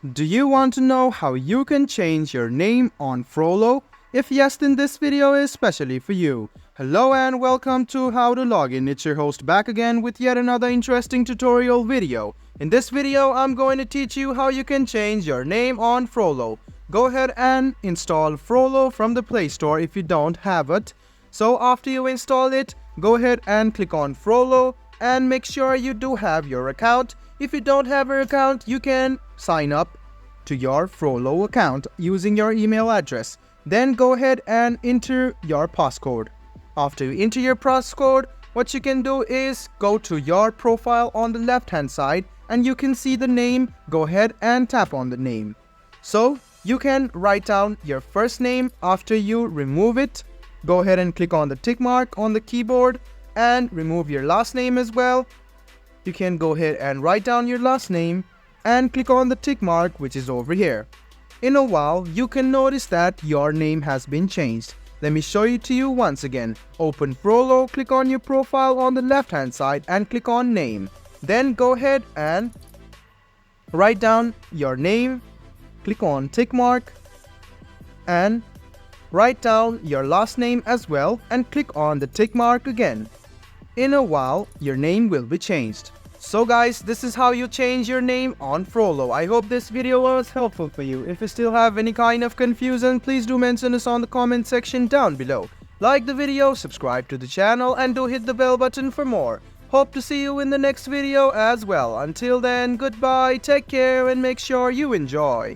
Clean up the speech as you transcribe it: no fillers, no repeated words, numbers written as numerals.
Do you want to know how you can change your name on Frollo? If yes, then this video is specially for you. Hello and welcome to How to Login. It's your host back again with yet another interesting tutorial video. In this video, I'm going to teach you how you can change your name on Frollo. Go ahead and install Frollo from the Play Store if you don't have it. So after you install it, go ahead and click on Frollo and make sure you do have your account. If you don't have an account, you can sign up to your Frollo account using your email address. Then go ahead and enter your passcode. After you enter your passcode, what you can do is go to your profile on the left hand side and you can see the name. Go ahead and tap on the name. So you can write down your first name. After you remove it, go ahead and click on the tick mark on the keyboard and remove your last name as well. You can go ahead and write down your last name and click on the tick mark which is over here. In a while, you can notice that your name has been changed. Let me show it to you once again. Open Frollo, click on your profile on the left hand side and click on name. Then go ahead and write down your name, click on tick mark and write down your last name as well and click on the tick mark again. In a while, your name will be changed. So guys, this is how you change your name on Frollo. I hope this video was helpful for you. If you still have any kind of confusion, please do mention us on the comment section down below. Like the video, subscribe to the channel and do hit the bell button for more. Hope to see you in the next video as well. Until then, goodbye, take care and make sure you enjoy.